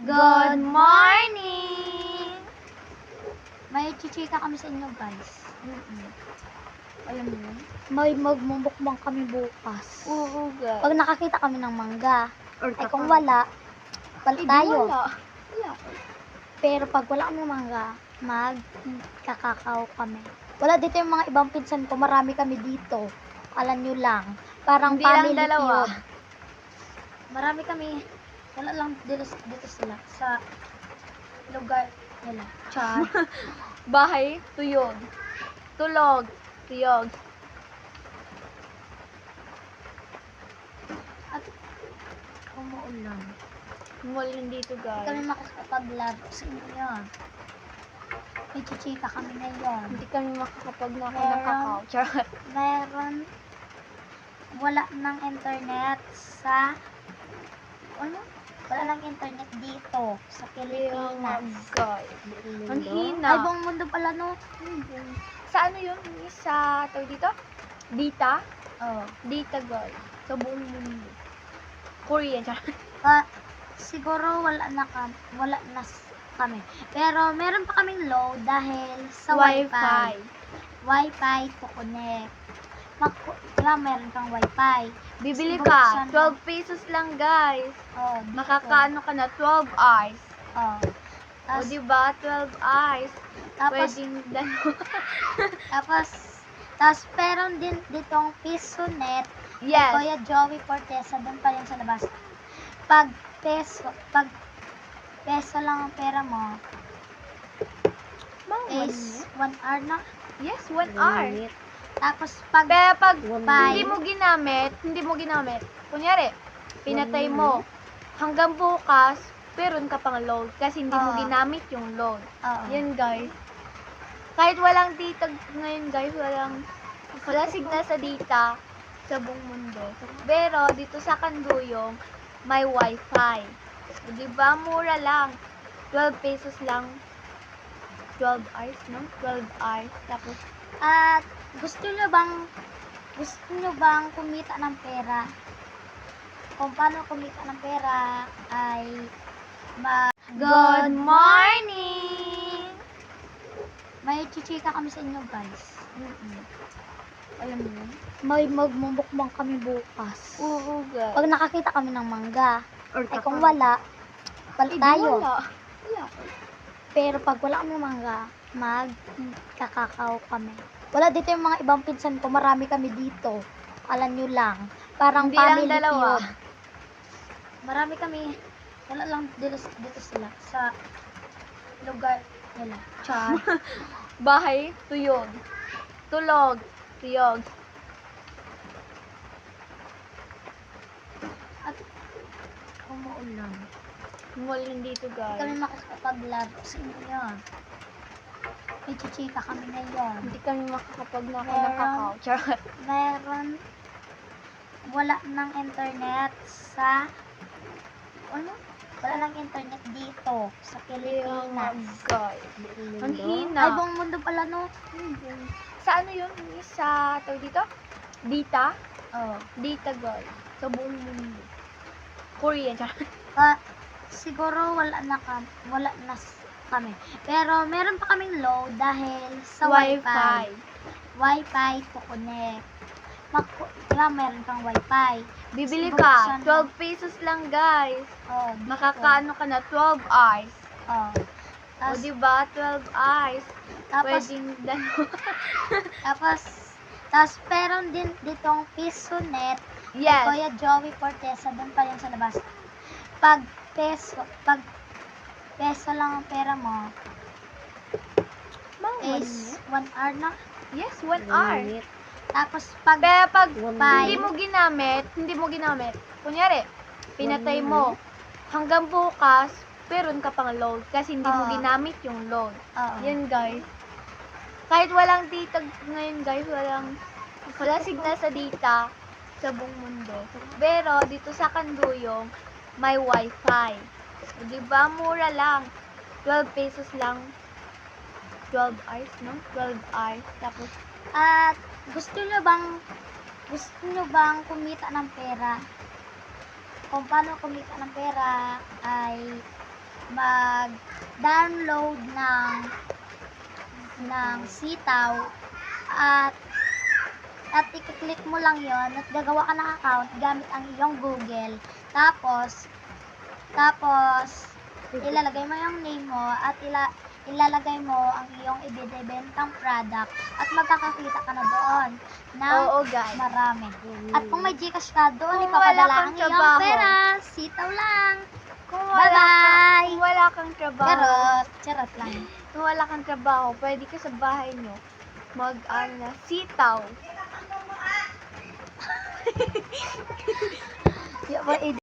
Good morning! May chichika kami sa inyo, guys. Alam mo yun? May magmumukbang kami bukas. Oo, guys. Pag nakakita kami ng mangga, Or ay kung wala, wala tayo. Wala. Pero pag wala kami mangga, magkakakaw kami. Wala dito yung mga ibang pinsan ko, marami kami dito. Alam nyo lang, parang Hindi lang family dalawa. feud. Marami kami, wala lang dito sila, sa lugar nila. Char. Bahay, tuyog. Tulog, tuyog. At umuulan. Umulan dito, Hindi kami guys. makakapag-love sa inyo. May chichika kami ngayon. Hindi kami makakapagnakaw ng Meron. kakao. Charot. Meron, wala ng internet sa, wala ng internet dito sa Pilipinas. guys. Ang hina. Ay, buong mundo pala, no? Sa ano yun? Sa, tawag dito? Dita? Oh. Dita, guys. Sa buong mundo. Korean, charot. Siguro wala na kami. Pero meron pa kaming low dahil sa Wi-Fi. Wi-Fi to connect. Meron kang Wi-Fi. Bibili Bubuksan ka. mo. 12 pesos lang, guys. Oh, dito. Makakaano ka na 12 hours. Oh. O, diba? 12 hours. Tapos, Pwedeng dalawa. tapos meron din ditong piso net. Yes. Kuya Joey Cortesa, doon pa yun sa labas. Pag peso lang ang pera mo, is 1 hour na. Yes, 1 hour. Tapos pag Pero pag Bye. hindi mo ginamit, kunyari, pinatay mo, hanggang bukas, meron ka pang load kasi hindi mo Oo. ginamit yung load. Oo. Yan, guys. Kahit walang data ngayon, guys, wala signal sa data sa buong mundo. Pero dito sa Kanduyong, may wifi. O, diba? Mura lang. 12 pesos lang. 12 hours, no? 12 hours. Tapos, At gusto nyo bang kumita ng pera? Kung paano kumita ng pera ay Good morning! may chichika kami sa inyo, guys. Alam mo yun? May magmumukbang kami bukas. Oo, guys. Pag nakakita kami ng mangga, Or ay kung wala tayo. Wala. Pero pag wala kami mangga, magkakakaw kami. Wala dito yung mga ibang pinsan ko, marami kami dito. Alam nyo lang, parang Hindi lang family dalawa. feud. Marami kami, wala lang dito sila, sa lugar nila. Char. Bahay, tuyog. Tulog, tuyog. At umuulan. Umulan dito, Hindi kami guys. makakapag-love sa inyo. May chichika kami ngayon. Hindi kami makakapagnakaw ng Meron. kakao. Charot. Meron, wala ng internet sa, wala ng internet dito sa Pilipinas. guys. Ang hina. Ay, buong mundo pala, no? Sa ano yun? Sa, tawag dito? Dita? Oh. Dita, guys. Sa buong mundo. Korean, charot. Siguro wala na kami. Pero meron pa kaming low dahil sa Wi-Fi. Wi-Fi to connect. Meron kang Wi-Fi. Bibili Bubuksan ka. mo. 12 pesos lang, guys. Oh, dito. Makakaano ka na 12 hours. Oh. O, Tapos, diba? 12 hours. Pwedeng dalawa. tapos meron din ditong piso net. Yes. Kuya Joey Cortesa, doon pa yun sa labas. Pag peso lang ang pera mo, is 1 hour na. Yes, 1 hour. Tapos pag Pero pag Bye. hindi mo ginamit, kunyari, pinatay mo, hanggang bukas, meron ka pang load kasi hindi mo Oo. ginamit yung load. Oo. Yan, guys. Kahit walang data ngayon, guys, wala signal sa data sa buong mundo. Pero dito sa Kanduyong, may wifi. O, diba? Mura lang. 12 pesos lang. 12 hours, no? 12 hours. Tapos, At gusto nyo bang kumita ng pera? Kung paano kumita ng pera ay mag-download ng sitaw at i-click mo lang yon at gagawa ka ng account gamit ang iyong Google. Tapos ilalagay mo yung name mo at ilalagay mo ang iyong ibinebentang product at magkakakita ka na doon ng Oo, guys. marami. At kung may Gcash ka doon, Kung wala ipapadala kang ang iyong trabaho. pera. Sitaw lang. Kung Bye-bye! kung wala kang trabaho, Charot lang. kung wala kang trabaho, pwede ka sa bahay nyo sitaw. Di ba,